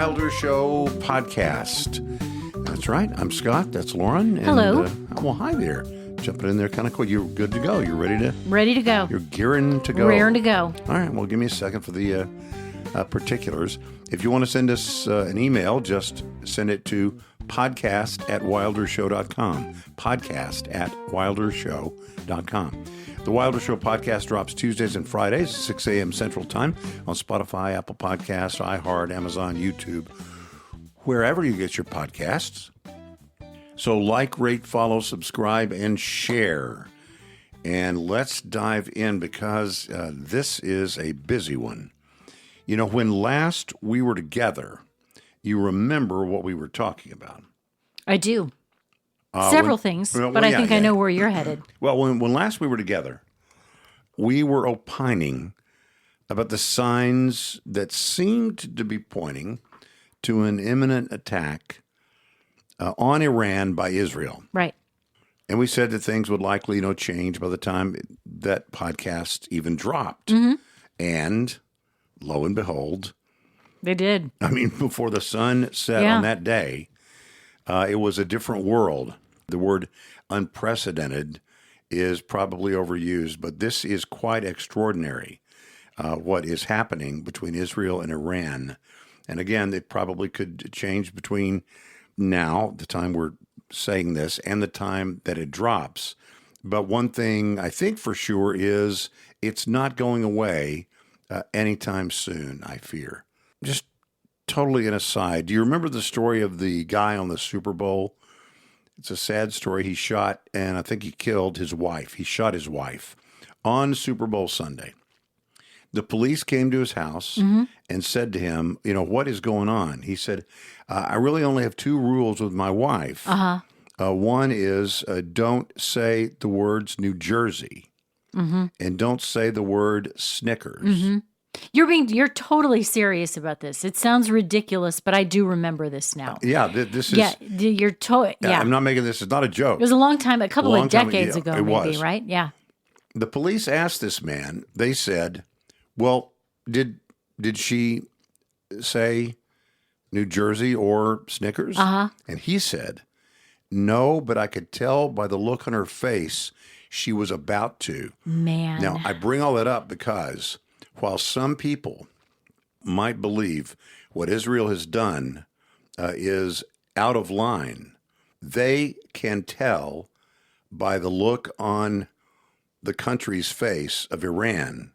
Wilder Show podcast. That's right. I'm Scott. That's Lauren. And, Hello. Well, hi there. Jumping in there kind of quick. You're good to go. You're ready to? Ready to go. You're gearing to go. Raring to go. All right. Well, give me a second for the particulars. If you want to send us an email, just send it to podcast@wildershow.com. Podcast@wildershow.com. The Wilder Show podcast drops Tuesdays and Fridays, 6 a.m. Central Time on Spotify, Apple Podcasts, iHeart, Amazon, YouTube, wherever you get your podcasts. So like, rate, follow, subscribe, and share. And let's dive in because this is a busy one. You know, when last we were together, you remember what we were talking about. I do. Several things, but I think I know where you're headed. Well, when last we were together, we were opining about the signs that seemed to be pointing to an imminent attack on Iran by Israel. Right. And we said that things would likely, change by the time that podcast even dropped. Mm-hmm. And lo and behold, they did. I mean, before the sun set on that day, it was a different world. The word unprecedented is probably overused, but this is quite extraordinary, what is happening between Israel and Iran. And again, it probably could change between now, the time we're saying this, and the time that it drops. But one thing I think for sure is it's not going away anytime soon, I fear. Just totally an aside. Do you remember the story of the guy on the Super Bowl? It's a sad story. He shot, and I think he killed his wife. He shot his wife on Super Bowl Sunday. The police came to his house and said to him, what is going on? He said, I really only have two rules with my wife. One is don't say the words New Jersey and don't say the word Snickers. You're totally serious about this. It sounds ridiculous, but I do remember this now. This is. I'm not making this. It's not a joke. It was a long time, a couple of decades ago, maybe, was. Right? Yeah. The police asked this man. They said, "Well, did she say New Jersey or Snickers?" And he said, "No, but I could tell by the look on her face she was about to." Man. Now I bring all that up because, while some people might believe what Israel has done is out of line, they can tell by the look on the country's face of Iran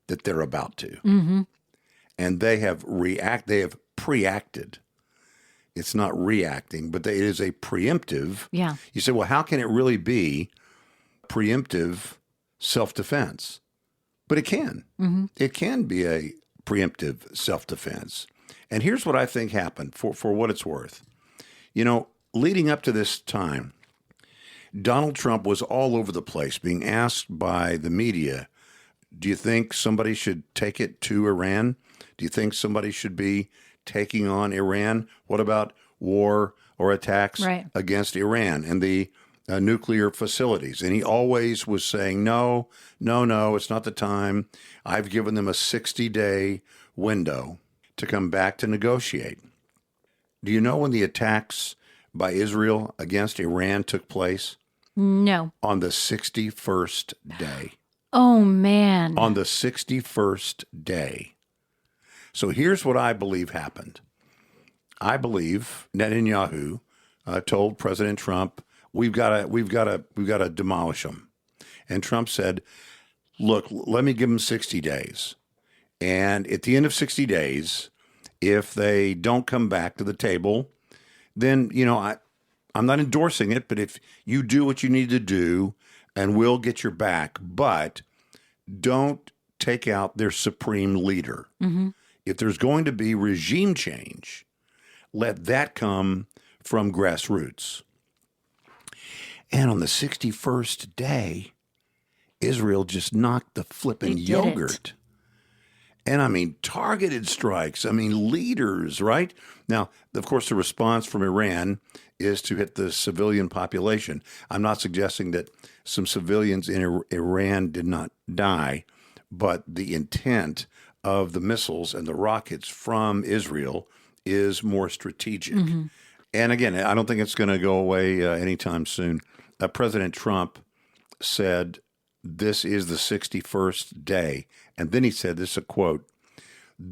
that they're about to. And they have preacted. It's not reacting, but it is a preemptive. Yeah. You say, well, how can it really be preemptive self-defense? But it can. It can be a preemptive self-defense. And here's what I think happened for what it's worth. Leading up to this time, Donald Trump was all over the place being asked by the media, do you think somebody should take it to Iran? Do you think somebody should be taking on Iran? What about war or attacks against Iran and the nuclear facilities? And he always was saying, no, it's not the time. I've given them a 60-day window to come back to negotiate. Do you know when the attacks by Israel against Iran took place? No. On the 61st day. Oh, man. On the 61st day. So here's what I believe happened. I believe Netanyahu told President Trump, we've got to demolish them. And Trump said, look, let me give them 60 days. And at the end of 60 days, if they don't come back to the table, then, I'm not endorsing it, but if you do what you need to do and we'll get your back, but don't take out their supreme leader. If there's going to be regime change, let that come from grassroots. And on the 61st day, Israel just knocked the flipping yogurt. And I mean, targeted strikes. I mean, leaders, right? Now, of course, the response from Iran is to hit the civilian population. I'm not suggesting that some civilians in Iran did not die, but the intent of the missiles and the rockets from Israel is more strategic. And again, I don't think it's going to go away anytime soon. President Trump said this is the 61st day. And then he said, this is a quote,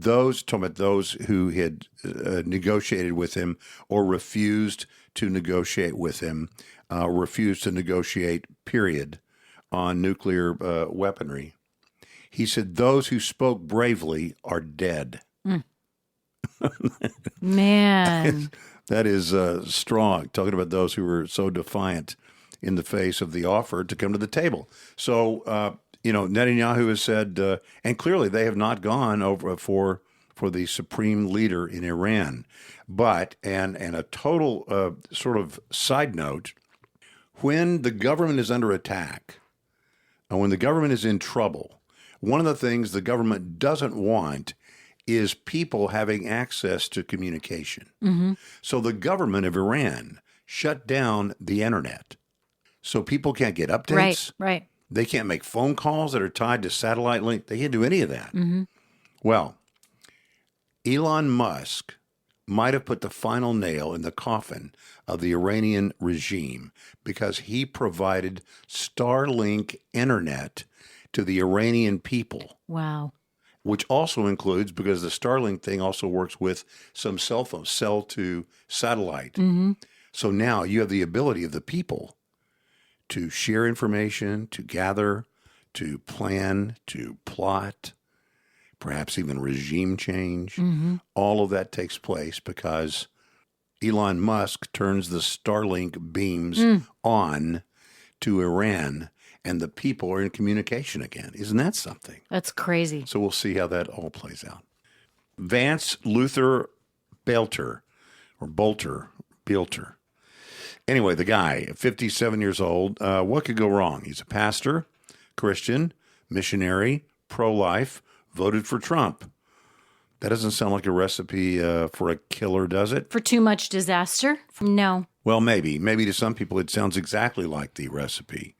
talking about those who had negotiated with him or refused to negotiate with him, refused to negotiate, period, on nuclear weaponry. He said, those who spoke bravely are dead. Man. That is strong, talking about those who were so defiant in the face of the offer to come to the table. So, Netanyahu has said, and clearly they have not gone over for the supreme leader in Iran. But, and a total sort of side note, when the government is under attack, and when the government is in trouble, one of the things the government doesn't want is people having access to communication. So the government of Iran shut down the internet. So people can't get updates. Right. They can't make phone calls that are tied to satellite link. They can't do any of that. Well, Elon Musk might have put the final nail in the coffin of the Iranian regime because he provided Starlink internet to the Iranian people. Wow. Which also includes, because the Starlink thing also works with some cell phones, cell to satellite. So now you have the ability of the people to share information, to gather, to plan, to plot, perhaps even regime change. All of that takes place because Elon Musk turns the Starlink beams on to Iran, and the people are in communication again. Isn't that something? That's crazy. So we'll see how that all plays out. Vance Luther Belter. Anyway, the guy, 57 years old, what could go wrong? He's a pastor, Christian, missionary, pro-life, voted for Trump. That doesn't sound like a recipe for a killer, does it? For too much disaster? No. Well, maybe. Maybe to some people it sounds exactly like the recipe.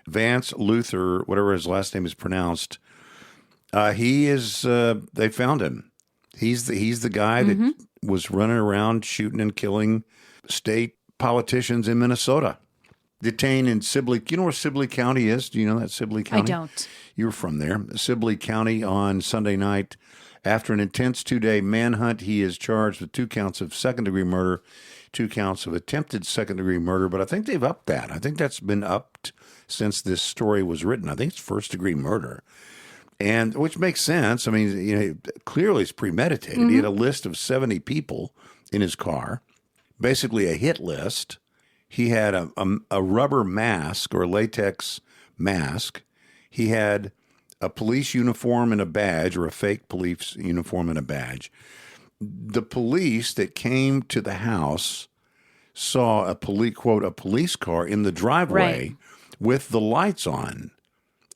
Vance Luther, whatever his last name is pronounced, he is, they found him. He's the guy that was running around shooting and killing state politicians in Minnesota. Detained in Sibley. You know where Sibley County is? Do you know that, Sibley County? I don't. You're from there. Sibley County on Sunday night. After an intense 2-day manhunt, he is charged with 2 counts of second-degree murder, 2 counts of attempted second-degree murder, but I think they've upped that. I think that's been upped since this story was written. I think it's first-degree murder, and which makes sense. I mean, clearly it's premeditated. He had a list of 70 people in his car, basically a hit list. He had a rubber mask or a latex mask. He had a police uniform and a badge, or a fake police uniform and a badge. The police that came to the house saw a police car in the driveway with the lights on.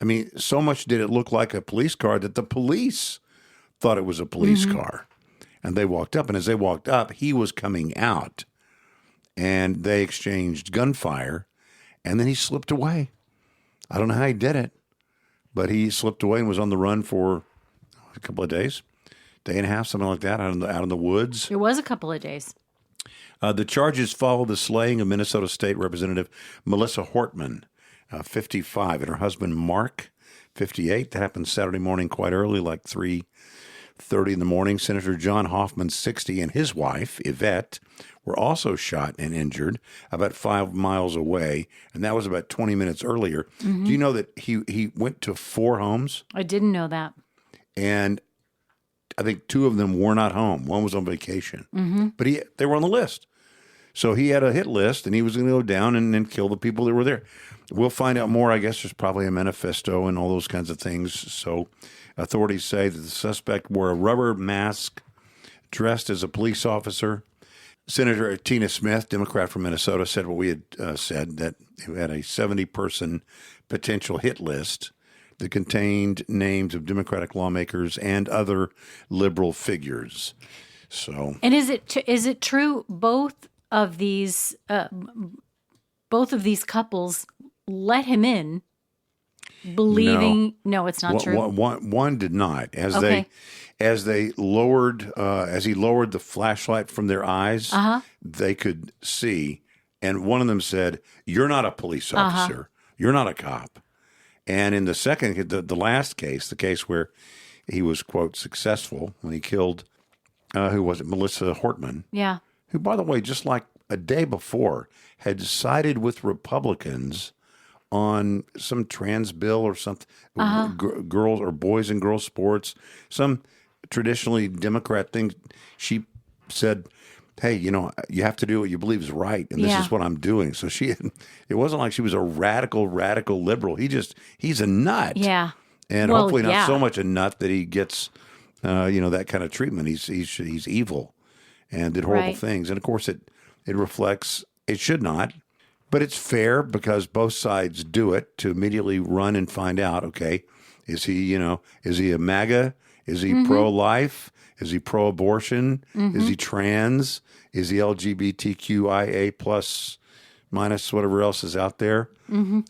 I mean, so much did it look like a police car that the police thought it was a police car. And they walked up, and as they walked up, he was coming out. And they exchanged gunfire, and then he slipped away. I don't know how he did it, but he slipped away and was on the run for a couple of days, day and a half, something like that, out in the woods. It was a couple of days. The charges follow the slaying of Minnesota State Representative Melissa Hortman, 55, and her husband Mark, 58. That happened Saturday morning quite early, like 3:30 in the morning. Senator John Hoffman, 60, and his wife, Yvette, were also shot and injured about 5 miles away, and that was about 20 minutes earlier. Do you know that he went to 4 homes? I didn't know that. And I think 2 of them were not home. One was on vacation. But they were on the list. So he had a hit list, and he was going to go down and kill the people that were there. We'll find out more. I guess there's probably a manifesto and all those kinds of things. So authorities say that the suspect wore a rubber mask, dressed as a police officer. Senator Tina Smith, Democrat from Minnesota, said what we had said, that he had a 70-person potential hit list that contained names of Democratic lawmakers and other liberal figures. So, and is it true both of these couples let him in, believing? No, it's not true. One did not, as he lowered the flashlight from their eyes, they could see. And one of them said, "You're not a police officer. You're not a cop." And in the second, the last case, the case where he was, quote, successful when he killed, who was it, Melissa Hortman? Yeah. Who, by the way, just like a day before, had sided with Republicans on some trans bill or something, girls or boys and girls sports, some traditionally Democrat thing. She said, "Hey, you have to do what you believe is right, and this is what I'm doing." So it wasn't like she was a radical liberal. He's a nut. Yeah. And hopefully not so much a nut that he gets, that kind of treatment. He's evil and did horrible things. And of course it reflects, it should not, but it's fair because both sides do it to immediately run and find out, okay, is he a MAGA? Is he pro-life? Is he pro-abortion? Is he trans? Is he LGBTQIA plus minus whatever else is out there?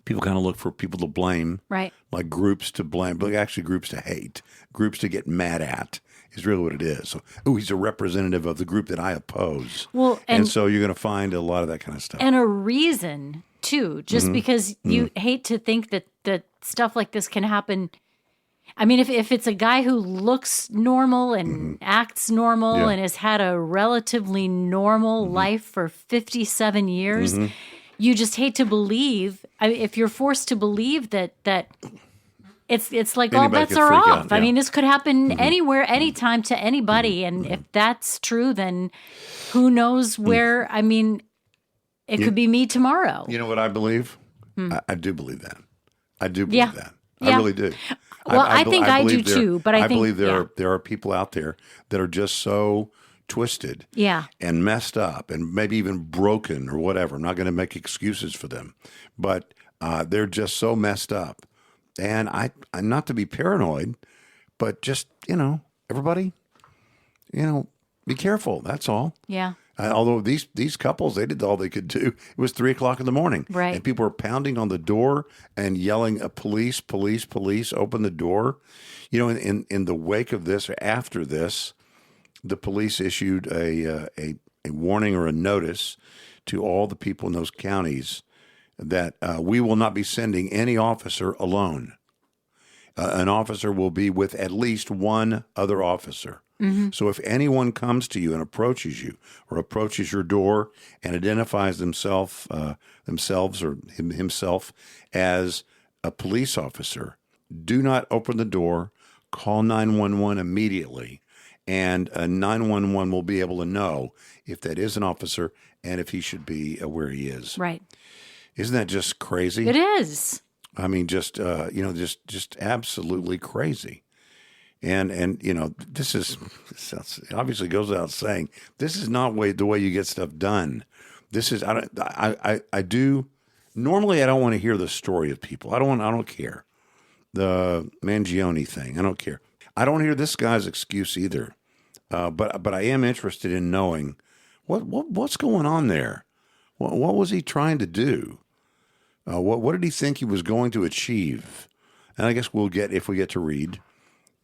People kind of look for people to blame, right? Like groups to blame, but actually groups to hate, groups to get mad at is really what it is. So, he's a representative of the group that I oppose. Well, and so you're going to find a lot of that kind of stuff. And a reason, too, just because you hate to think that stuff like this can happen. I mean, if it's a guy who looks normal and acts normal and has had a relatively normal life for 57 years, you just hate to believe. If you're forced to believe that it's like all bets are off. Yeah. I mean, this could happen anywhere, anytime to anybody. And if that's true, then who knows where? I mean, it could be me tomorrow. You know what I believe? I do believe that. I do believe that. I really do. Well, I think I do too, but I think believe there are people out there that are just so twisted and messed up and maybe even broken or whatever. I'm not going to make excuses for them, but they're just so messed up. And I'm not to be paranoid, but just, everybody, be careful. That's all. Yeah. Although these couples, they did all they could do. It was 3:00 in the morning. Right. And people were pounding on the door and yelling, police, police, police, open the door. In the wake of this or after this, the police issued a warning or a notice to all the people in those counties that we will not be sending any officer alone. An officer will be with at least one other officer. So if anyone comes to you and approaches you or approaches your door and identifies themselves or himself as a police officer, do not open the door, call 911 immediately, and 911 will be able to know if that is an officer and if he should be where he is. Right. Isn't that just crazy? It is. I mean, just absolutely crazy. And this obviously goes without saying. This is not the way you get stuff done. This is I do normally I don't want to hear the story of people. I don't care. The Mangione thing, I don't care. I don't hear this guy's excuse either. But I am interested in knowing what's going on there. What was he trying to do? What did he think he was going to achieve? And I guess if we get to read.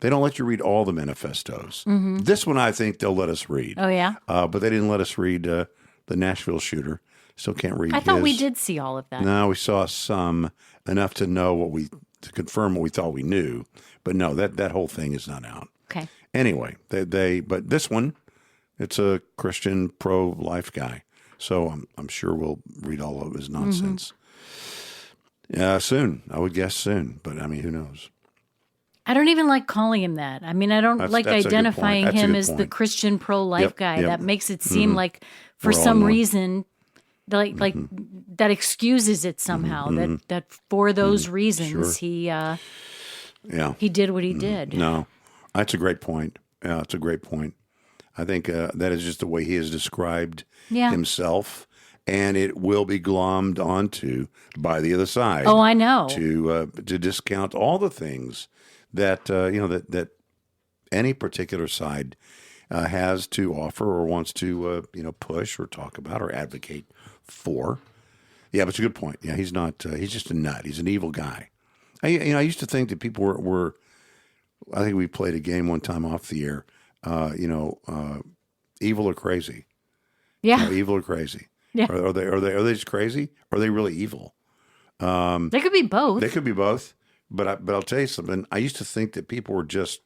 They don't let you read all the manifestos. This one I think they'll let us read. Oh, yeah? But they didn't let us read the Nashville shooter. Still can't read I thought we did see all of that. No, we saw some, enough to know to confirm what we thought we knew. But no, that whole thing is not out. Okay. Anyway, but this one, it's a Christian pro-life guy. So I'm sure we'll read all of his nonsense. Soon. I would guess soon. But I mean, who knows? I don't even like calling him that. I mean, I don't like identifying him as the Christian pro-life guy. Yep. That makes it seem like for some reason, like that excuses it somehow. That for those reasons he did what he did. No, that's a great point. Yeah, it's a great point. I think that is just the way he has described himself, and it will be glommed onto by the other side. Oh, I know. To discount all the things that that any particular side has to offer or wants to push or talk about or advocate for. Yeah, but it's a good point. Yeah, he's not. He's just a nut. He's an evil guy. I used to think that people were I think we played a game one time off the air. Evil or crazy? Yeah. Evil or crazy? Yeah. Are they just crazy? Or are they really evil? They could be both. They could be both. But I'll tell you something. I used to think that people were just.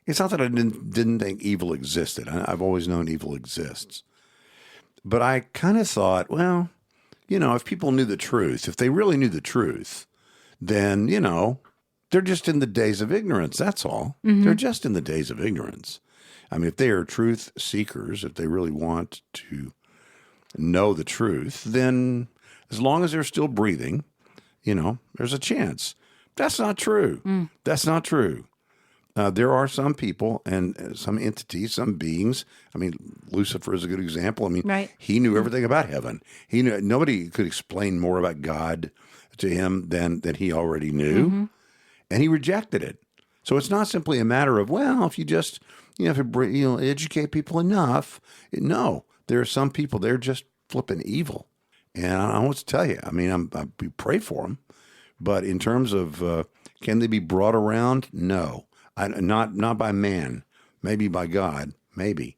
It's not that I didn't think evil existed. I've always known evil exists. But I kind of thought, well, if people knew the truth, if they really knew the truth, then, they're just in the days of ignorance. That's all. Mm-hmm. They're just in the days of ignorance. I mean, if they are truth seekers, if they really want to know the truth, then as long as they're still breathing, there's a chance. That's not true. That's not true. There are some people and some entities, some beings. I mean, Lucifer is a good example. I mean, right. He knew everything about heaven. He knew nobody could explain more about God to him than he already knew, mm-hmm. and he rejected it. So it's not simply a matter of, well, if you just if you educate people enough. No, there are some people they're just flipping evil, and I want to tell you. I mean, we pray for them, but in terms of can they be brought around? No. Not by man, maybe by God, maybe.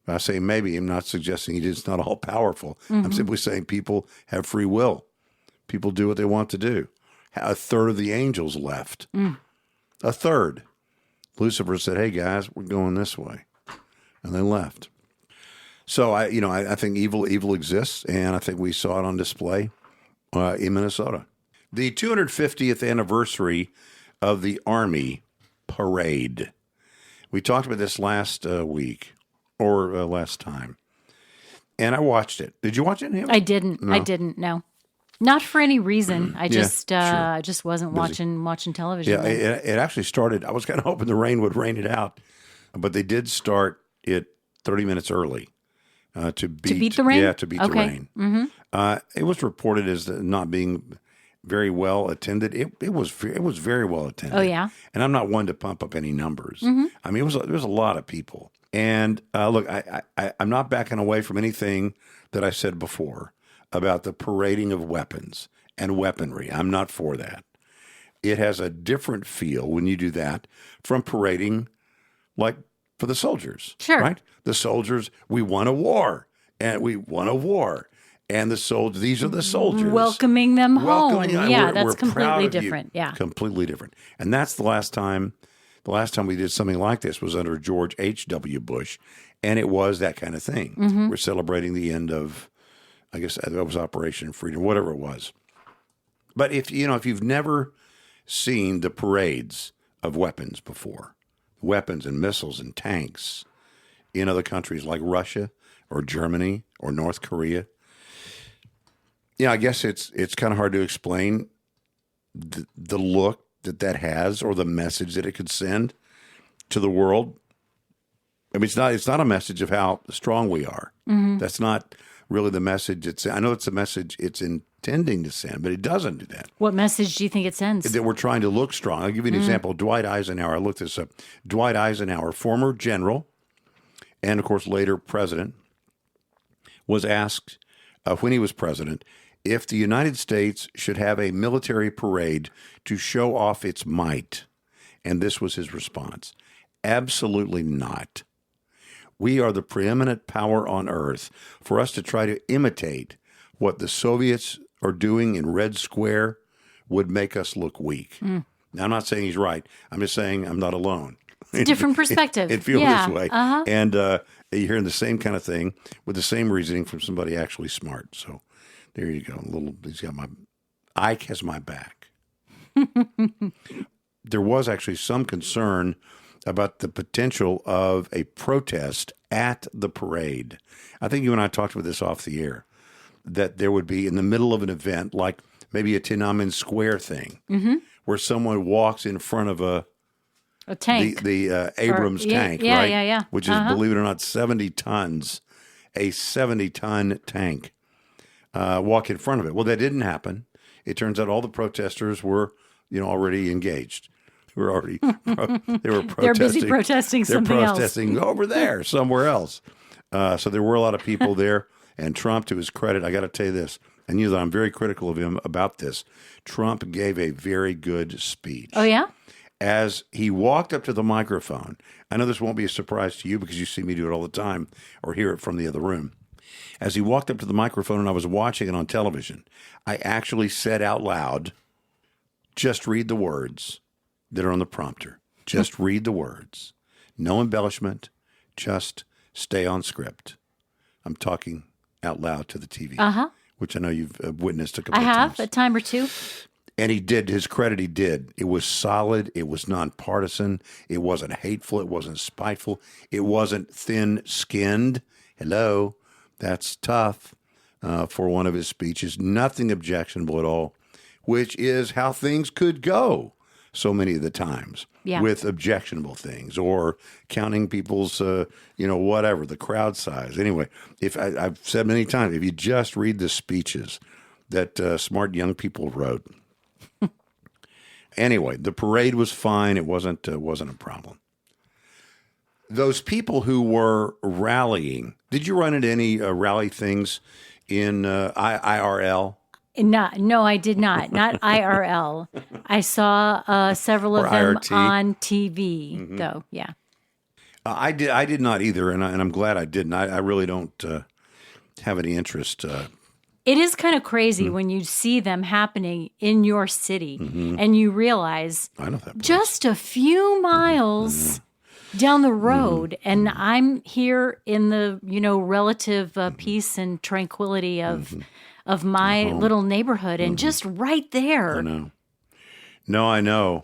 When I say maybe, I'm not suggesting He's not all powerful. Mm-hmm. I'm simply saying people have free will. People do what they want to do. A third of the angels left. A third. Lucifer said, "Hey guys, we're going this way," and they left. So I think evil exists, and I think we saw it on display in Minnesota. The 250th anniversary of the Army Parade. We talked about this last week or last time, and I watched it. Did you watch it, Ham? I didn't. No? I didn't. No, not for any reason. I just sure. just wasn't watching television. Yeah, it actually started. I was kind of hoping the rain would rain it out, but they did start it 30 minutes early to beat the rain. Yeah, to beat the rain. Mm-hmm. It was reported as not being very well attended. It was very well attended. Oh yeah. And I'm not one to pump up any numbers. Mm-hmm. I mean, there was a lot of people. And look, I'm not backing away from anything that I said before about the parading of weapons and weaponry. I'm not for that. It has a different feel when you do that from parading, like for the soldiers. Sure. Right? The soldiers. We won a war, and we won a war. And these are the soldiers. Welcoming them home. Yeah, we're that's completely different. Yeah. Completely different. And that's the last time we did something like this was under George H.W. Bush. And it was that kind of thing. Mm-hmm. We're celebrating the end of, I guess that was Operation Freedom, whatever it was. But if you've never seen the parades of weapons before, weapons and missiles and tanks in other countries like Russia or Germany or North Korea, yeah, I guess it's kind of hard to explain the look that has or the message that it could send to the world. I mean, it's not a message of how strong we are. Mm-hmm. That's not really the message. I know it's a message it's intending to send, but it doesn't do that. What message do you think it sends? That we're trying to look strong. I'll give you an example. Dwight Eisenhower. I looked this up. Dwight Eisenhower, former general, and of course later president, was asked when he was president if the United States should have a military parade to show off its might. And this was his response. Absolutely not. We are the preeminent power on earth. For us to try to imitate what the Soviets are doing in Red Square would make us look weak. Now, I'm not saying he's right. I'm just saying I'm not alone. Different perspective. It feels this way. Uh-huh. And you're hearing the same kind of thing with the same reasoning from somebody actually smart. So there you go. Ike has my back. There was actually some concern about the potential of a protest at the parade. I think you and I talked about this off the air, that there would be in the middle of an event, like maybe a Tiananmen Square thing, where someone walks in front of a tank, the Abrams tank, right? Which is, believe it or not, 70 tons, a 70-ton tank. Walk in front of it. Well, that didn't happen. It turns out all the protesters were, already engaged. They were protesting. They're busy protesting something else. They're protesting over there, somewhere else. So there were a lot of people there. And Trump, to his credit, I got to tell you this, and you know that I'm very critical of him about this. Trump gave a very good speech. Oh, yeah? as he walked up to the microphone, I know this won't be a surprise to you because you see me do it all the time or hear it from the other room. As he walked up to the microphone and I was watching it on television, I actually said out loud, just read the words that are on the prompter. Just read the words. No embellishment. Just stay on script. I'm talking out loud to the TV, which I know you've witnessed a couple of times. I have a time or two. And he did, his credit, he did. It was solid. It was nonpartisan. It wasn't hateful. It wasn't spiteful. It wasn't thin-skinned. Hello, that's tough for one of his speeches. Nothing objectionable at all, which is how things could go so many of the times with objectionable things or counting people's, whatever, the crowd size. Anyway, I've said many times, if you just read the speeches that smart young people wrote. Anyway, the parade was fine. It wasn't a problem. Those people who were rallying, did you run into any rally things in IRL? No, I did not. Not IRL. I saw several of them IRT. on TV, though. Yeah. I did not either, and I'm glad I didn't. I really don't have any interest. It is kind of crazy when you see them happening in your city and you realize I know that place. just a few miles down the road, and I'm here in the relative peace and tranquility of my little neighborhood, and just right there. I know. No, I know.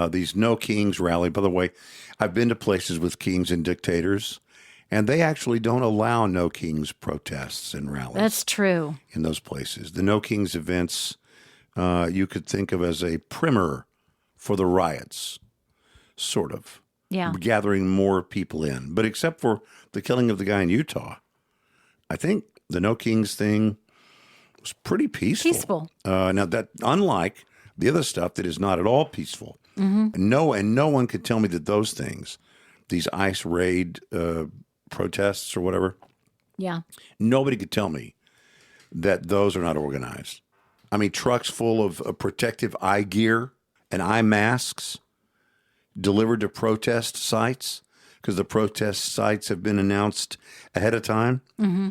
These No Kings rally. By the way, I've been to places with kings and dictators, and they actually don't allow No Kings protests and rallies. That's true. In those places. The No Kings events you could think of as a primer for the riots, sort of. Yeah. Gathering more people in. But except for the killing of the guy in Utah, I think the No Kings thing was pretty peaceful. Now, that unlike the other stuff that is not at all peaceful. No one could tell me that those things, these ICE raid protests or whatever, nobody could tell me that those are not organized. I mean, trucks full of protective eye gear and eye masks delivered to protest sites because the protest sites have been announced ahead of time.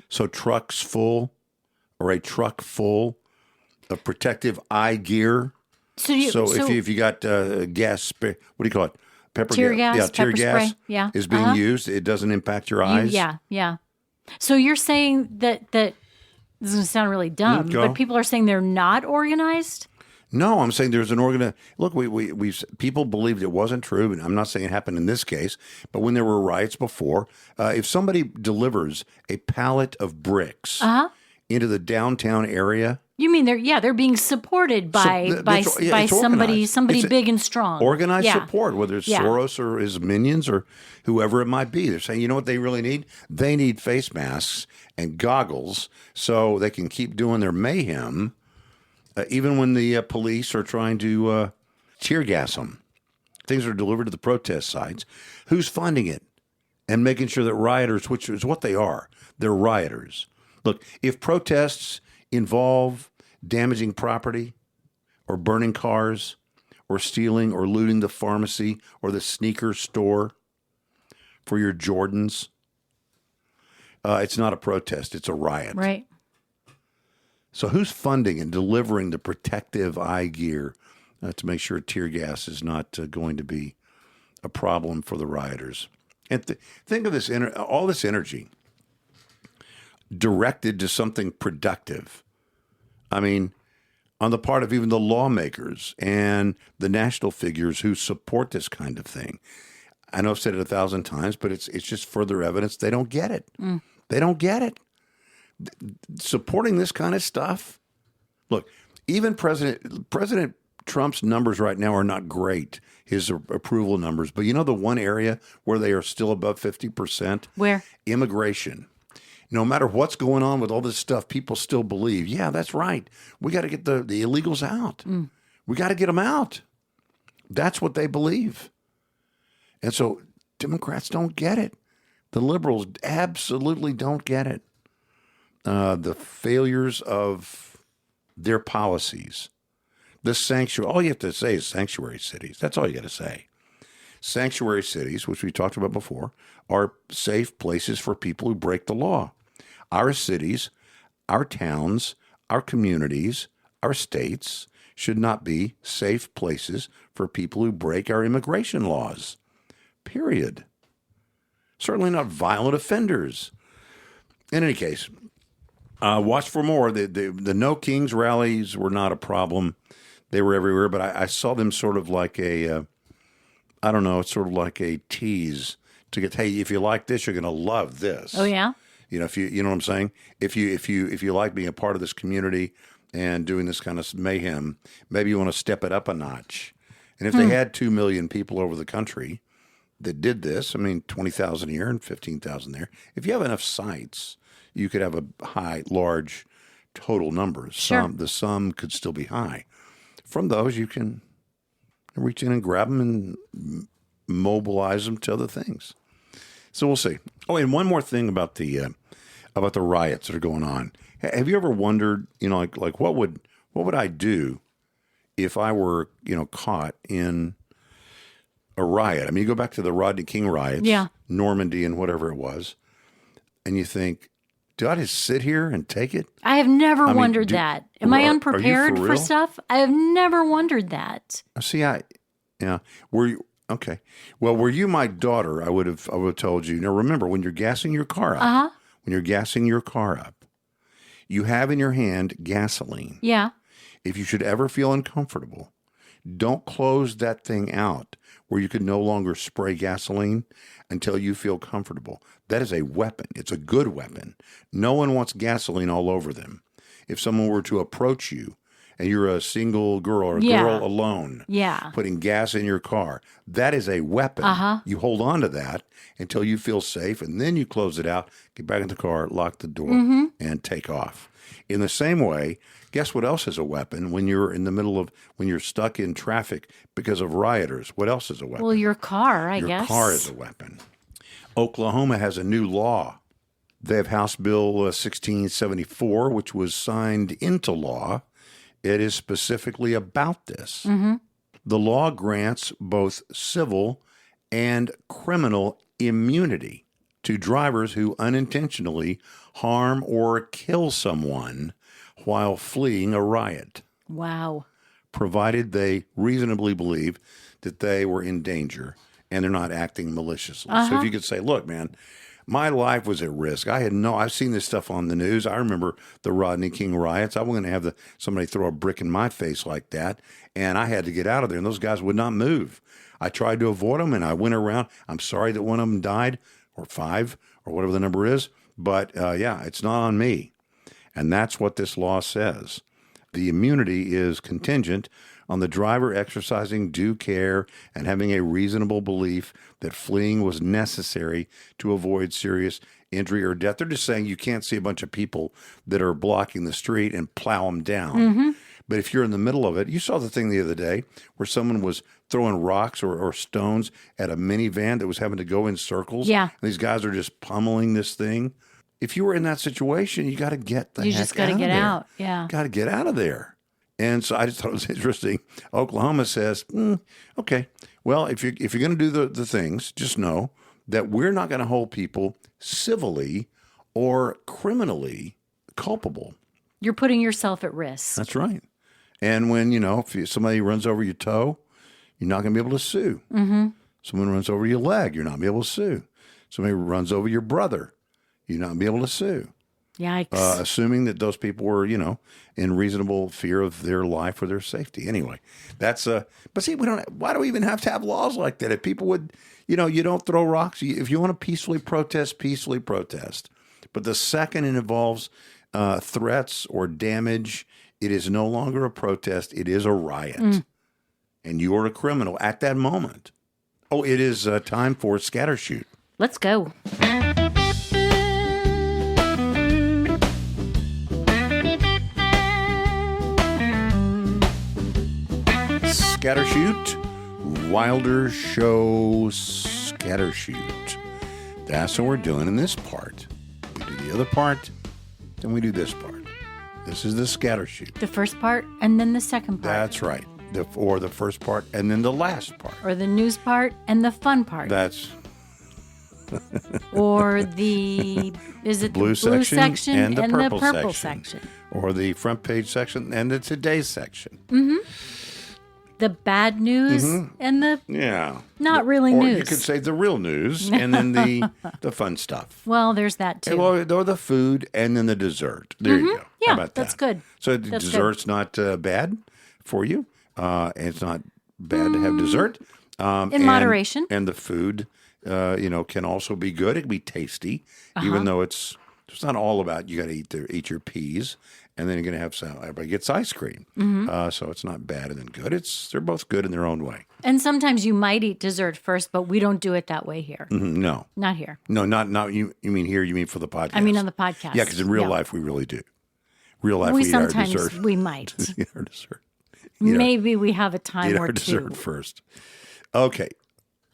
So trucks full or a truck full of protective eye gear. So if you got gas, what do you call it? Tear gas, yeah, tear pepper gas spray. is being used. It doesn't impact your eyes. Yeah. So you're saying that this is going to sound really dumb, but people are saying they're not organized? No, I'm saying there's an Look, we people believed it wasn't true, and I'm not saying it happened in this case, but when there were riots before, if somebody delivers a pallet of bricks into the downtown area. You mean they're being supported by somebody big and strong. Organized support, whether it's Soros or his minions or whoever it might be. They're saying, you know what they really need? They need face masks and goggles so they can keep doing their mayhem, even when the police are trying to tear gas them. Things are delivered to the protest sites. Who's funding it? And making sure that rioters, which is what they are, they're rioters. Look, if protests involve damaging property or burning cars or stealing or looting the pharmacy or the sneaker store for your Jordans, it's not a protest, it's a riot. Right. So who's funding and delivering the protective eye gear to make sure tear gas is not going to be a problem for the rioters? And think of this, all this energy directed to something productive. I mean, on the part of even the lawmakers and the national figures who support this kind of thing. I know I've said it 1,000 times, but it's just further evidence they don't get it. They don't get it. Supporting this kind of stuff. Look, even President Trump's numbers right now are not great, his approval numbers. But you know the one area where they are still above 50%? Where? Immigration. No matter what's going on with all this stuff, people still believe, yeah, that's right. We got to get the illegals out. We got to get them out. That's what they believe. And so Democrats don't get it. The liberals absolutely don't get it. The failures of their policies. The sanctuary, all you have to say is sanctuary cities. That's all you got to say. Sanctuary cities, which we talked about before, are safe places for people who break the law. Our cities, our towns, our communities, our states should not be safe places for people who break our immigration laws. Period. Certainly not violent offenders. In any case, watch for more. The No Kings rallies were not a problem. They were everywhere, but I saw them sort of like a, I don't know, it's sort of like a tease to get, hey, if you like this, you're going to love this. Oh, yeah? You know, you know what I'm saying? If you like being a part of this community and doing this kind of mayhem, maybe you want to step it up a notch. And if they had 2 million people over the country that did this, I mean, 20,000 here and 15,000 there. If you have enough sites, you could have a large total numbers. Sure. The sum could still be high. From those, you can reach in and grab them and mobilize them to other things. So we'll see. Oh, and one more thing about the riots that are going on. Have you ever wondered, like what would I do if I were, caught in a riot? I mean, you go back to the Rodney King riots, Normandy and whatever it was, and you think, do I just sit here and take it? I have never wondered that. Am I unprepared for for stuff? I have never wondered that. See, were you okay? Well, were you my daughter? I would have told you. Now, remember, when you're gassing your car up, you have in your hand gasoline. Yeah. If you should ever feel uncomfortable, don't close that thing out where you can no longer spray gasoline until you feel comfortable. That is a weapon. It's a good weapon. No one wants gasoline all over them. If someone were to approach you and you're a single girl or a girl alone, putting gas in your car, that is a weapon. You hold on to that until you feel safe, and then you close it out, get back in the car, lock the door, and take off. In the same way, guess what else is a weapon when you're in the middle of, when you're stuck in traffic because of rioters? What else is a weapon? Well, your car, I guess. Your car is a weapon. Oklahoma has a new law. They have House Bill 1674, which was signed into law. It is specifically about this. The law grants both civil and criminal immunity to drivers who unintentionally harm or kill someone while fleeing a riot. Wow. Provided they reasonably believe that they were in danger and they're not acting maliciously. So if you could say, look, man, my life was at risk. I've seen this stuff on the news. I remember the Rodney King riots. I wasn't going to have somebody throw a brick in my face like that. And I had to get out of there. And those guys would not move. I tried to avoid them and I went around. I'm sorry that one of them died, or 5 or whatever the number is. But it's not on me. And that's what this law says. The immunity is contingent on the driver exercising due care and having a reasonable belief that fleeing was necessary to avoid serious injury or death. They're just saying you can't see a bunch of people that are blocking the street and plow them down. But if you're in the middle of it, you saw the thing the other day where someone was throwing rocks or stones at a minivan that was having to go in circles. Yeah. And these guys are just pummeling this thing. If you were in that situation, you got to get the heck out of there. You just got to get out. Yeah. Got to get out of there. And so I just thought it was interesting. Oklahoma says, okay, well, if you're going to do the things, just know that we're not going to hold people civilly or criminally culpable. You're putting yourself at risk. That's right. And when, if somebody runs over your toe, you're not going to be able to sue. Someone runs over your leg, you're not going to be able to sue. Somebody runs over your brother, you're not going to be able to sue. Yikes. Assuming that those people were, in reasonable fear of their life or their safety. Anyway, that's but see, why do we even have to have laws like that? If people would, you don't throw rocks. If you want to peacefully protest. But the second it involves threats or damage, it is no longer a protest. It is a riot. And you are a criminal at that moment. Oh, it is time for Scattershoot. Let's go. Scattershoot, Wilder Show Scattershoot. That's what we're doing in this part. We do the other part, then we do this part. This is the Scattershoot. The first part and then the second part. That's right. or the first part and then the last part. Or the news part and the fun part. That's or the blue section and the purple section. Or the front page section and the today's section. The bad news and the not really or news. You could say the real news and then the fun stuff. Well, there's that too. Or the food and then the dessert. There you go. Yeah, How about that's that? good. So the That's dessert's not bad for you. It's not bad to have dessert. In moderation. And the food, can also be good. It can be tasty, even though it's not all about you got to eat your peas, and then you're going to have some. Everybody gets ice cream, so it's not bad and then good. They're both good in their own way. And sometimes you might eat dessert first, but we don't do it that way here. No, not here. No, not you. You mean here? You mean for the podcast? I mean on the podcast. Yeah, because in real life we really do. Real life we eat our sometimes dessert. we might. Eat our dessert. Maybe we have a time eat or our two. dessert first. Okay.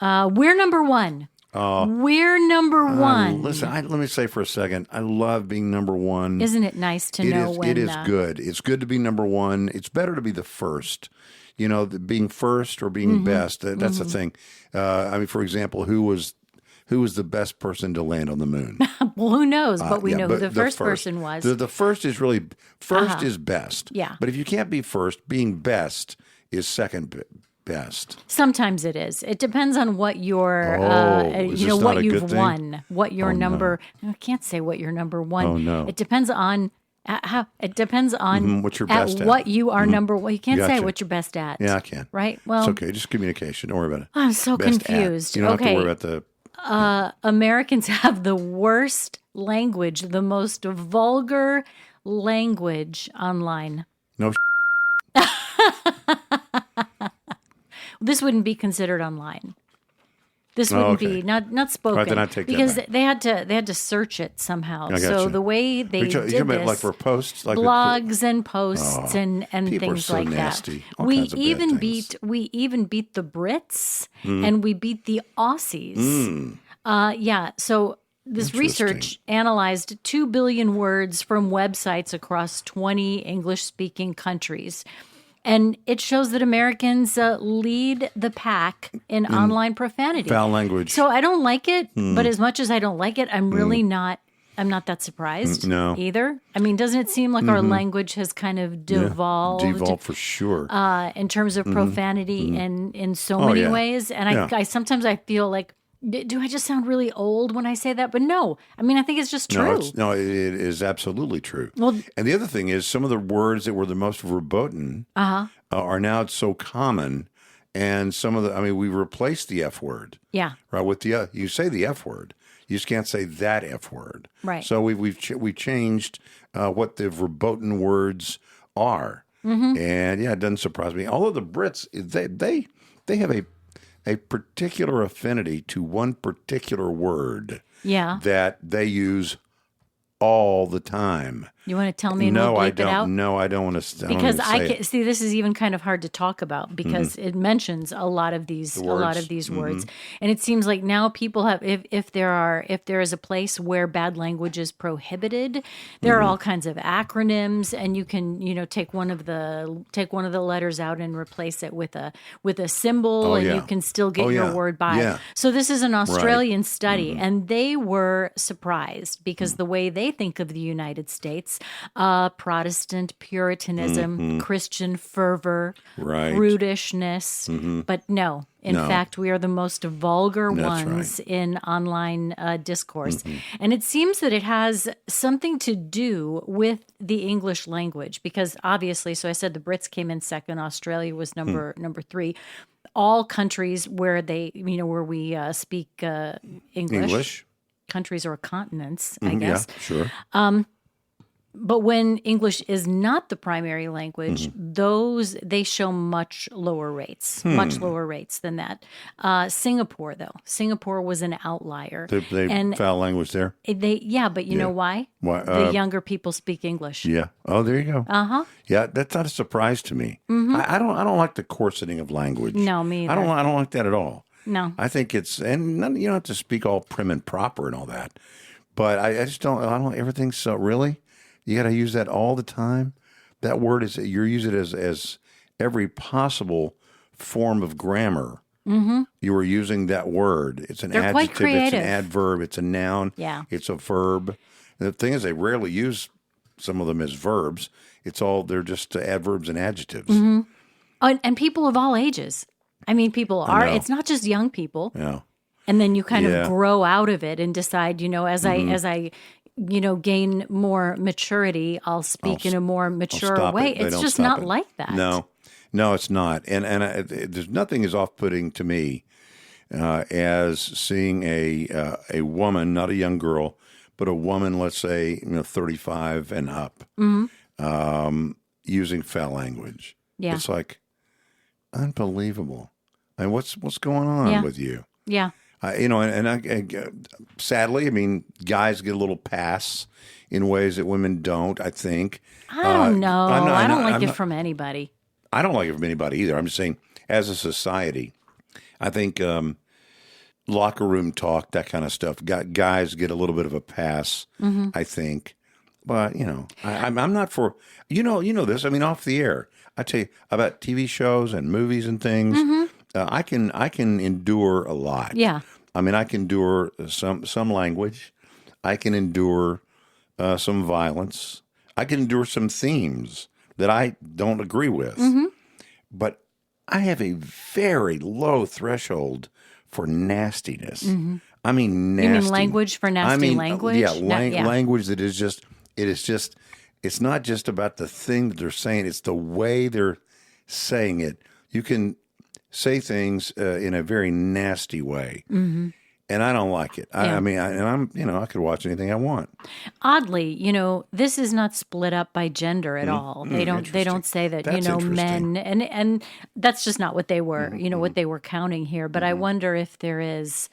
We're number one. We're number one. Listen, let me say for a second, I love being number one. Isn't it nice to know when... It is good. It's good to be number one. It's better to be the first. Being first or being best, that's the thing. For example, who was the best person to land on the moon? Well, who knows? But we know who the first person was. The first is really... First is best. Yeah. But if you can't be first, being best is second best. Sometimes it is. It depends on what your, what you've won, what your number. No. I can't say what your number one. Oh no! It depends on how. It depends on what you're best at. What you are number one. You can't say what you're best at. Yeah, I can. Right. Well, it's okay. Just communication. Don't worry about it. I'm so best confused. You don't have to worry about the. Americans have the worst language, the most vulgar language online. No. This wouldn't be considered online. This wouldn't be not spoken. Right, then I take because that they had to search it somehow. I got So you. the way they did you this, like for posts, like blogs and posts and people things are so like nasty. that. All We kinds of bad even things. beat the Brits and we beat the Aussies. So this research analyzed 2 billion words from websites across 20 English-speaking countries. And it shows that Americans lead the pack in online profanity. Foul language. So I don't like it, but as much as I don't like it, I'm really not that surprised either. I mean, doesn't it seem like our language has kind of devolved? Devolved for sure. In terms of profanity in so many ways. And I sometimes I feel like, do I just sound really old when I say that? But no. I mean, I think it's just true. No, it is absolutely true. Well, and the other thing is some of the words that were the most verboten are now so common. And some of we replaced the F word. Yeah. Right. With the, you say the F word. You just can't say that F word. Right. So we changed what the verboten words are. And it doesn't surprise me. Although the Brits, they have a particular affinity to one particular word that they use all the time. You want to tell me and we'll bleep it out? No, I don't want to. Because see, this is even kind of hard to talk about because it mentions a lot of these words, and it seems like now people have if there is a place where bad language is prohibited, there are all kinds of acronyms, and you can take one of the letters out and replace it with a symbol, and you can still get your word by. Yeah. So this is an Australian study, and they were surprised because the way they think of the United States. Protestant Puritanism, Christian fervor, prudishness. But no, in fact, we are the most vulgar ones in online discourse. And it seems that it has something to do with the English language because obviously, so I said the Brits came in second, Australia was number 3. All countries where where we speak English. Countries or continents, I guess. Yeah, sure. But when English is not the primary language, they show much lower rates than that. Singapore, though. Singapore was an outlier. They foul language there? But you know why? Why? The younger people speak English. Yeah. Oh, there you go. Yeah, that's not a surprise to me. I don't like the corseting of language. No, me either. I don't like that at all. No. I think you don't have to speak all prim and proper and all that. But I just don't, everything's so, really? You got to use that all the time? That word you're using it every possible form of grammar. You were using that word. It's an They're quite adjective, it's an creative. adverb, it's a noun, Yeah. it's a verb. And the thing is, they rarely use some of them as verbs. They're just adverbs and adjectives. And people of all ages. I mean, people are, know. it's not just young people. Yeah. And then you kind Yeah. of grow out of it and decide, as I gain more maturity, I'll speak in a more mature stop way. it. They It's don't just stop not it. like that. No, it's not. And there's nothing as off-putting to me as seeing a woman, not a young girl, but a woman, let's say 35 and up, using foul language. Yeah. It's like unbelievable. And what's going on with you? Yeah. Sadly, I mean, guys get a little pass in ways that women don't, I think. I don't know. I don't like it not- from anybody. I don't like it from anybody either. I'm just saying, as a society, I think locker room talk, that kind of stuff, guys get a little bit of a pass, I think. But, I'm not for, you know this, I mean, off the air, I tell you about TV shows and movies and things. I can endure a lot. Yeah. I mean, I can endure some language. I can endure some violence. I can endure some themes that I don't agree with. But I have a very low threshold for nastiness. I mean, nasty. You mean language for nasty language? Yeah, Yeah. language that is just, it's not just about the thing that they're saying, it's the way they're saying it. You can say things in a very nasty way. And I don't like it. I mean, I could watch anything I want. Oddly, this is not split up by gender at all. They don't say that, That's men and that's just not what they were, what they were counting here. But I wonder if there's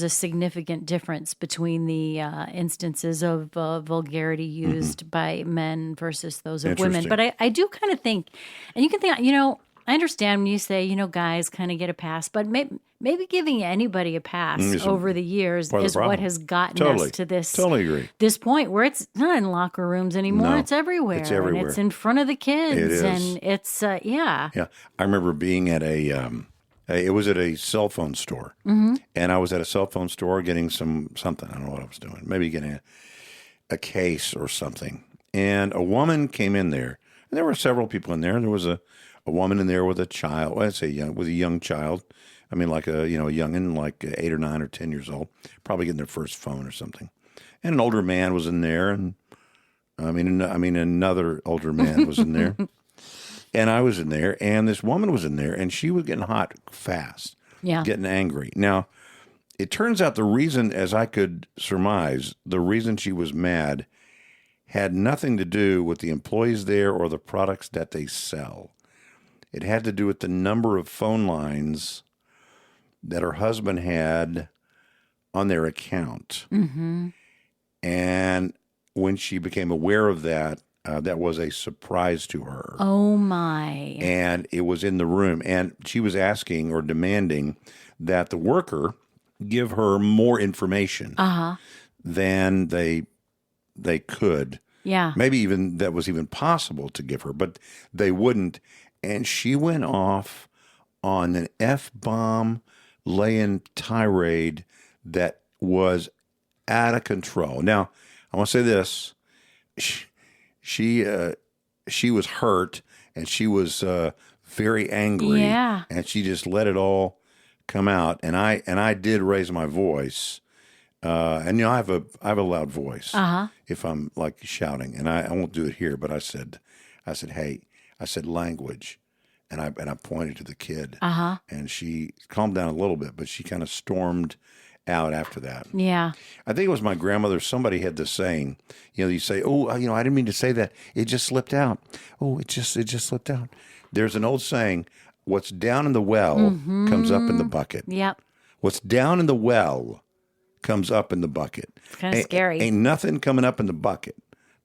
a significant difference between the instances of vulgarity used by men versus those of women. But I do kind of think, and you can think, I understand when you say, guys kind of get a pass, but maybe giving anybody a pass over the years is what has gotten us to this this point where it's not in locker rooms anymore. No, it's everywhere. it's everywhere. And it's in front of the kids. It is. And it's, Yeah. I remember being at it was at a cell phone store. And I was at a cell phone store getting something. I don't know what I was doing. Maybe getting a case or something. And a woman came in there. And there were several people in there. There was a woman in there with a child. Well, I'd say with a young child. I mean, like a youngin, like 8 or 9 or 10 years old, probably getting their first phone or something. And an older man was in there, and I mean, another older man was in there, and I was in there, and this woman was in there, and she was getting hot fast, getting angry. Now, it turns out the reason, as I could surmise, the reason she was mad had nothing to do with the employees there or the products that they sell. It had to do with the number of phone lines that her husband had on their account. And when she became aware of that, that was a surprise to her. oh my. And it was in the room. And she was asking or demanding that the worker give her more information than they could. Yeah. Maybe even that was even possible to give her, but they wouldn't. And she went off on an F-bomb laying tirade that was out of control. Now, I want to say this. She was hurt and she was very angry. Yeah. And she just let it all come out. And I did raise my voice. And I have a loud voice if I'm like shouting, and I won't do it here. But I said, hey, I said language, and I pointed to the kid, and she calmed down a little bit, but she kind of stormed out after that. Yeah, I think it was my grandmother. Somebody had this saying, you say, oh, I didn't mean to say that. It just slipped out. Oh, it just slipped out. There's an old saying, what's down in the well comes up in the bucket. Yep. What's down in the well comes up in the bucket. It's kind of scary. Ain't nothing coming up in the bucket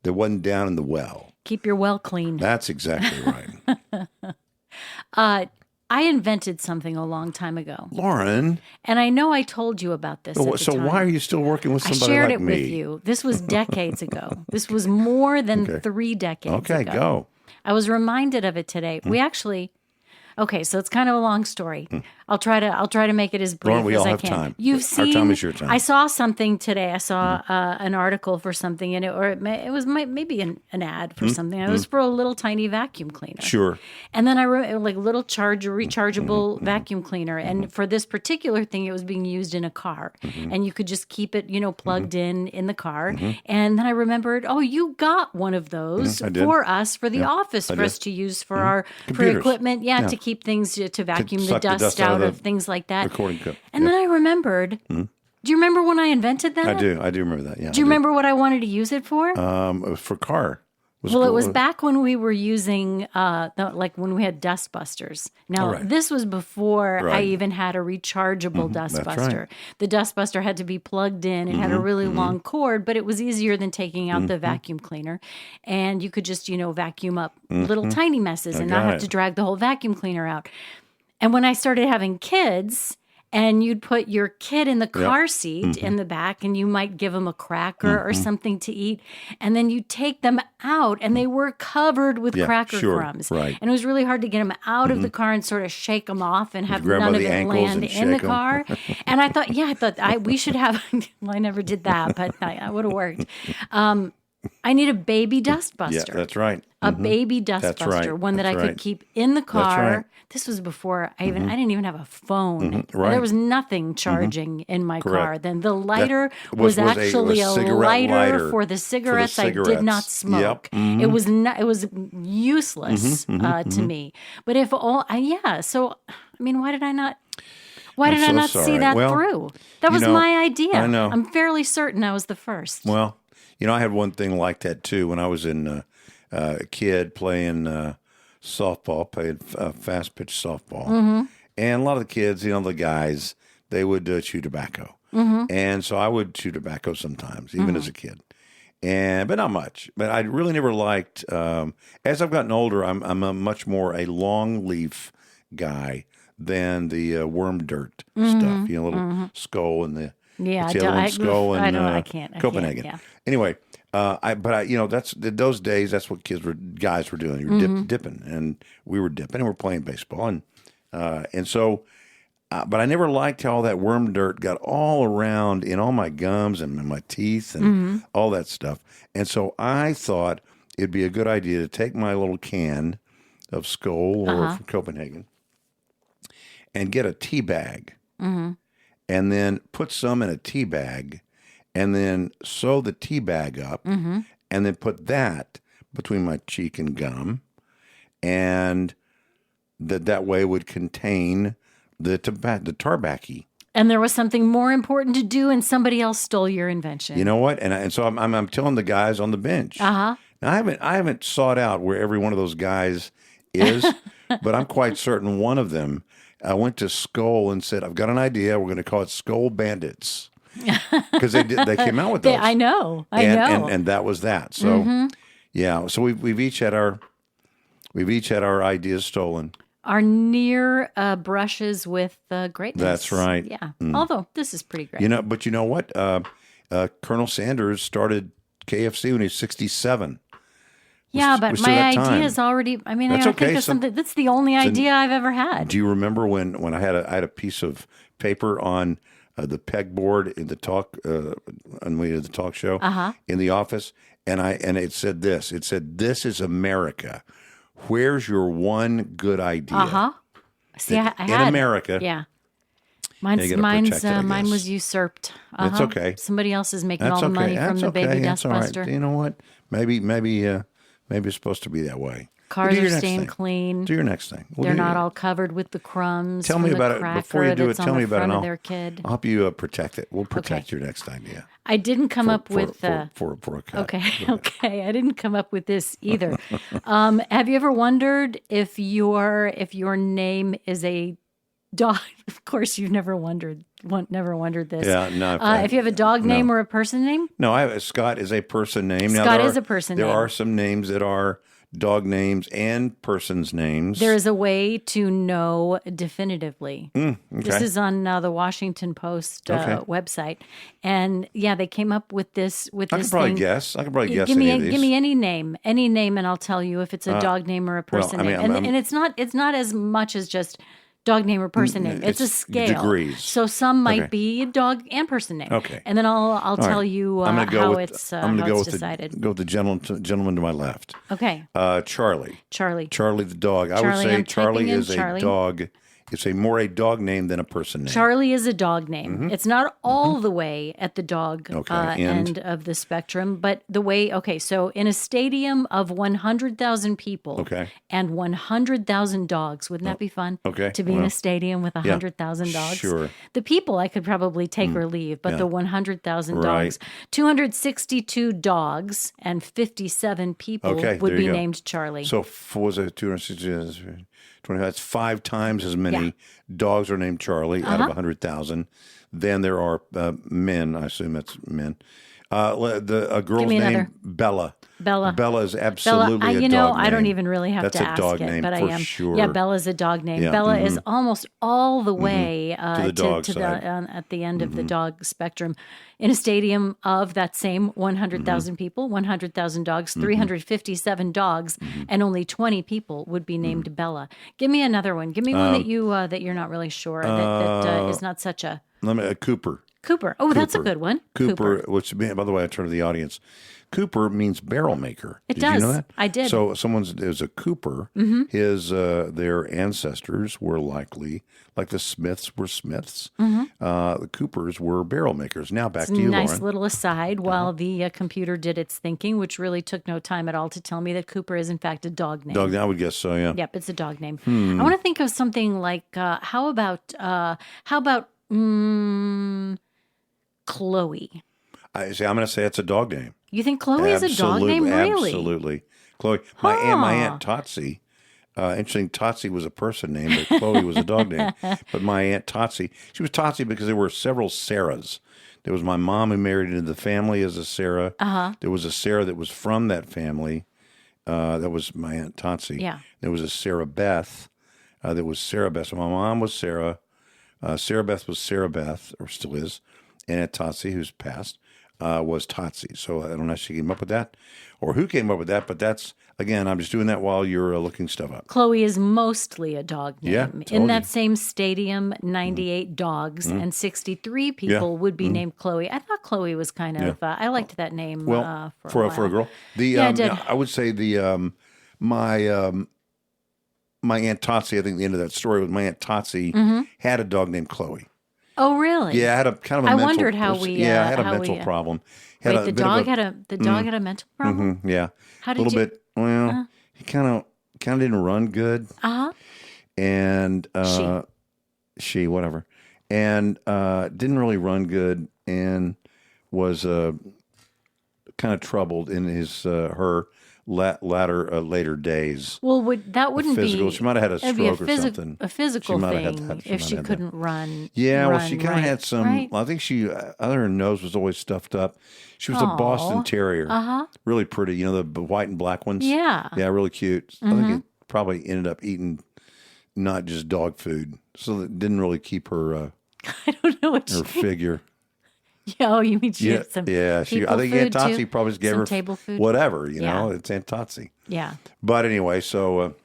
that wasn't down in the well. Keep your well clean. That's exactly right. I invented something a long time ago. Lauren. And I know I told you about this. At the So time. why are you still working with somebody like me? I shared it with you. This was decades ago. This was more than 3 decades ago. Okay, go. I was reminded of it today. We actually. Okay, so it's kind of a long story. I'll try to make it as brief Lauren, we as all I have can. time. You've Our seen. time is your time. I saw something today. I saw an article for something, and it was maybe an ad for something. It was for a little tiny vacuum cleaner. Sure. And then like little rechargeable vacuum cleaner. And for this particular thing, it was being used in a car, and you could just keep it, plugged in the car. And then I remembered, oh, you got one of those for us for the office for us to use for our for equipment, to keep things to vacuum the suck the dust dust out out of of things like that. recording cup. And then I remembered. Do you remember when I invented that? I do remember that. Yeah. Do you remember what I wanted to use it for? It was for car. Well, it was back when we were using, like when we had dust busters. Now, this was before I even had a rechargeable dust buster. Right. The dust buster had to be plugged in. It had a really long cord, but it was easier than taking out the vacuum cleaner. And you could just, vacuum up little tiny messes and not have to drag the whole vacuum cleaner out. And when I started having kids, and you'd put your kid in the car seat in the back, and you might give them a cracker or something to eat. And then you take them out, and they were covered with cracker crumbs. Right. And it was really hard to get them out of the car and sort of shake them off and have grab none by of the it ankles land and in the shake 'em. car. And I thought we should have, well, I never did that, but I would have worked. I need a baby dust buster. Yeah, that's right. A baby dust buster, one that I could keep in the car. right. This was before I didn't even have a phone. Right. There was nothing charging in my car. Correct. Then the lighter was actually a cigarette lighter for the cigarettes. I did not smoke. Yep. It was not. It was useless to me. But if all, so I mean, why did I not? Why did I not see sorry. that Well, through? That was my idea. I know. I'm fairly certain I was the first. Well, I had one thing like that too when I was in a kid playing softball, playing fast pitch softball. And a lot of the kids, the guys, they would chew tobacco. And so I would chew tobacco sometimes, even as a kid. But not much. But I really never liked, as I've gotten older, I'm a much more a long leaf guy than the worm dirt stuff, little skull and the skull and I can't. Copenhagen. Yeah. Anyway, that's those days. That's what guys were doing. You were dipping, and we were dipping, and we're playing baseball, and so. But I never liked how all that worm dirt got all around in all my gums and in my teeth and all that stuff. And so I thought it'd be a good idea to take my little can of Skoal or from Copenhagen and get a tea bag, and then put some in a tea bag. And then sew the tea bag up, and then put that between my cheek and gum, and that way would contain the tarbaccy. And there was something more important to do, and somebody else stole your invention. You know what? And so I'm telling the guys on the bench. Now I haven't sought out where every one of those guys is, but I'm quite certain one of them. I went to Skoal and said, "I've got an idea. We're going to call it Skoal Bandits." Because they came out with those. I know, and that was that. So so we've each had our ideas stolen. Our near brushes with greatness. That's right. Yeah. Although this is pretty great. But you know what? Colonel Sanders started KFC when he was 67. Yeah, but my idea is already. I mean, that's I think of something. That's the only idea I've ever had. Do you remember when I had a piece of paper on the pegboard in the talk, and we did the talk show in the office, and it said this. It said, "This is America. Where's your one good idea?" See, I had in America. Yeah. Mine was usurped. That's okay. Somebody else is making all the money from the baby dust buster. Right. You know what? Maybe it's supposed to be that way. Cars are staying clean. Do your next thing. They're not all covered with the crumbs. Tell me about it before you do it. Tell me about it. Their kid. I'll help you protect it. We'll protect your next idea. I didn't come up with for a cut. Okay. I didn't come up with this either. Have you ever wondered if your name is a dog, of course, you've never wondered this. Yeah, no. If you have a dog name or a person name? No, Scott is a person name. Scott is a person name. There are some names that are dog names and persons' names. There is a way to know definitively. Okay. This is on the Washington Post website, and they came up with this. I could probably guess. Give any of these. Give me any name, and I'll tell you if it's a dog name or a person name. And it's not as much as just dog name or person name. It's a scale. Degrees. So some might be dog and person name. Okay. And then I'll tell you how it's decided. Go with the gentleman to my left. Okay. Charlie. Charlie the dog. I would say Charlie is a dog. It's more a dog name than a person name. Charlie is a dog name. Mm-hmm. It's not all the way at the dog end of the spectrum, but the way, so in a stadium of 100,000 people and 100,000 dogs, wouldn't that be fun? To be in a stadium with 100,000 dogs? Sure. The people I could probably take or leave, but the 100,000 dogs. 262 dogs and 57 people would be named Charlie. So was it 260? That's 5 times as many dogs are named Charlie out of 100,000. Then there are men. I assume that's men. A girl's name, Bella. Bella is absolutely a dog name. I don't even really have to ask it. That's a dog name but for I am. sure. Yeah, Bella's a dog name. Yeah, Bella is almost all the way to the dog side. At the end of the dog spectrum. In a stadium of that same 100,000 people, 100,000 dogs, 357 dogs, and only 20 people would be named Bella. Give me another one. Give me one that you're not really sure that is not such a Cooper. Cooper. Oh, that's a good one. Cooper, which, by the way, I turn to the audience. Cooper means barrel maker. It does. You know that? I did. So is a Cooper. Their ancestors were likely, like the Smiths were Smiths. The Coopers were barrel makers. Now back to you, Lauren. Nice little aside while the computer did its thinking, which really took no time at all to tell me that Cooper is in fact a dog name. Dog, I would guess so, yeah. Yep, it's a dog name. I want to think of something like, how about Chloe? I'm going to say it's a dog name. You think Chloe is a dog name? Really? Absolutely. Chloe. My Aunt Totsy. Interesting, Totsy was a person name, but Chloe was a dog name. But my Aunt Totsy, she was Totsy because there were several Sarahs. There was my mom who married into the family as a Sarah. There was a Sarah that was from that family. That was my Aunt Totsy. Yeah. There was a Sarah Beth. There was Sarah Beth. So my mom was Sarah. Sarah Beth was Sarah Beth, or still is. And Aunt Totsy, who's passed, was Totsy. So I don't know if she came up with that or who came up with that, but that's, again, I'm just doing that while you're looking stuff up. Chloe is mostly a dog name. Yeah, in that same stadium, 98 dogs and 63 people would be named Chloe. I thought Chloe was kind of, I liked that name for a girl. I did. I would say my Aunt Totsy, I think the end of that story was my Aunt Totsy had a dog named Chloe. Oh, really? Yeah, I had a kind of a mental... wondered how we... I had a mental problem. The dog had a mental problem? Yeah. How did you... A little bit, well, he kind of didn't run good. And... She, whatever. And didn't really run good and was kind of troubled in his later days. Well, that wouldn't physical. be... She might have had a stroke or something. A physical thing if she couldn't run. Yeah, well, she kind of had some... Right? Well, I think her nose was always stuffed up. She was a Boston Terrier. Really pretty. You know, the white and black ones? Yeah. Yeah, really cute. I think it probably ended up eating not just dog food. So it didn't really keep her... I don't know what her figure. Yeah, you mean she had some I think Aunt Totsy probably just gave her table food. Whatever, you know, it's Aunt Totsy. Yeah. But anyway, so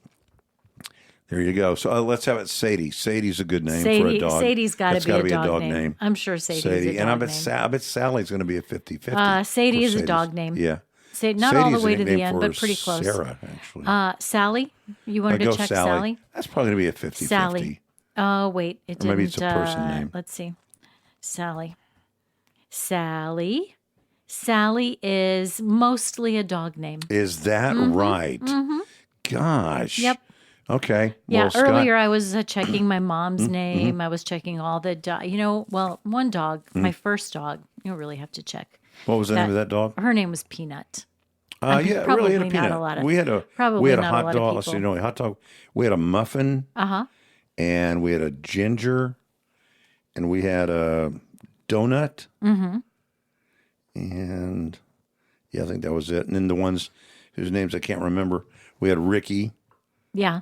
there you go. So let's have it Sadie. Sadie's a good name for a dog. Sadie's got to be a dog name. I'm sure Sadie's a dog name. And I bet Sally's going to be a 50-50. Sadie is a dog name. Yeah. Not all the way to the end, but pretty close. Sarah, actually. Sally? You wanted to check Sally? That's probably going to be a 50-50. Sally. Oh, wait. It didn't. Maybe it's a person name. Let's see. Sally is mostly a dog name. Is that right? Gosh. Yep. Okay. Yeah. Well, earlier I was checking my mom's name. I was checking all the one dog, my first dog. You don't really have to check. What was the name of that dog? Her name was Peanut. Yeah, probably really had a not peanut. a lot of, we had a probably hot not a lot dog. of Let's see, people. hot dog. We had a muffin. and we had a ginger, and we had a donut. Mm-hmm. And yeah, I think that was it. And then the ones whose names I can't remember, we had Ricky. Yeah.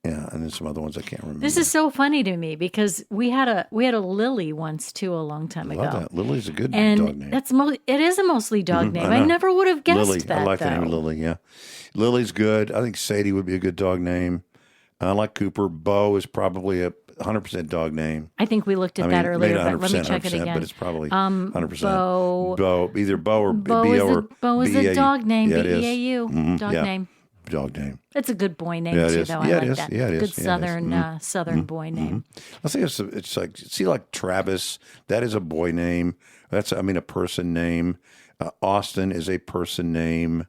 Yeah, and then some other ones I can't remember. This is so funny to me because we had a Lily once too a long time ago. Love that. Lily's a good And dog name. it is a mostly dog name. I know. never would have guessed Lily. that. I like the name of Lily, yeah. Lily's good. I think Sadie would be a good dog name. I like Cooper. Bo is probably a 100% dog name. I think we looked at that earlier, but let me check it 100%, again. but it's probably 100%. Bo. Either Bo or Bo B-O is a dog name. Yeah, it is. B-E-A-U. Dog name. Dog name. It's a good boy name Yeah, it too, is. though. Yeah, I it like is. that. Yeah, it Good is. Yeah, it is. southern boy name. I think it's like, see, like Travis, that is a boy name. That's, I mean, a person name. Austin is a person name.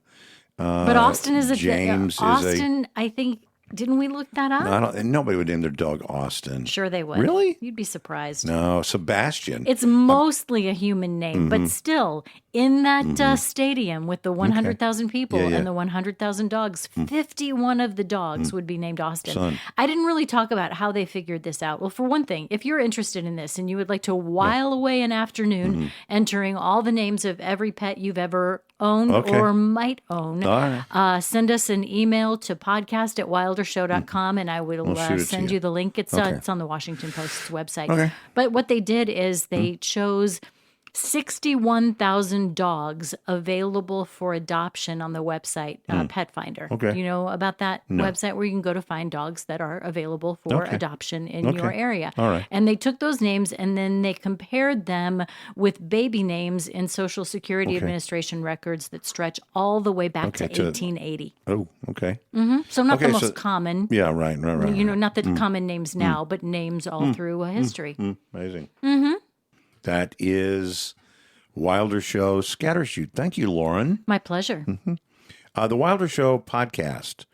But Austin is a James Austin, I think, didn't we look that up? I don't, nobody would name their dog Austin. Sure they would. Really? You'd be surprised. No, Sebastian. It's mostly a human name, but still, in that stadium with the 100,000 people and the 100,000 dogs, 51 of the dogs would be named Austin. Son. I didn't really talk about how they figured this out. Well, for one thing, if you're interested in this and you would like to while away an afternoon entering all the names of every pet you've ever owned or might own, send us an email to podcast@wildershow.com and I will shoot it to send you. you the link. It's on the Washington Post's website. Okay. But what they did is they chose 61,000 dogs available for adoption on the website Pet Finder. Okay. Do you know about that website where you can go to find dogs that are available for adoption in your area? All right. And they took those names and then they compared them with baby names in Social Security Administration records that stretch all the way back to 1880. Oh, okay. So not the Okay, most common. Yeah, right. You know, not the common names now, but names all through history. Amazing. That is Wilder Show Scattershoot. Thank you, Lauren. My pleasure. The Wilder Show podcast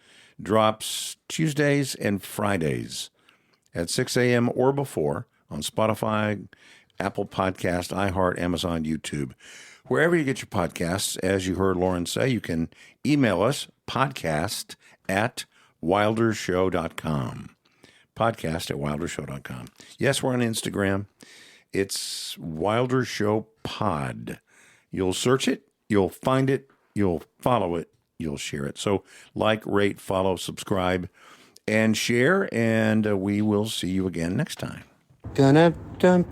drops Tuesdays and Fridays at 6 a.m. or before on Spotify, Apple Podcast, iHeart, Amazon, YouTube. Wherever you get your podcasts, as you heard Lauren say, you can email us, podcast@wildershow.com. Podcast@wildershow.com. Yes, we're on Instagram. It's Wilder Show Pod. You'll search it, you'll find it, you'll follow it, you'll share it. So like, rate, follow, subscribe, and share, and we will see you again next time. Da da da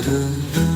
dun, dun.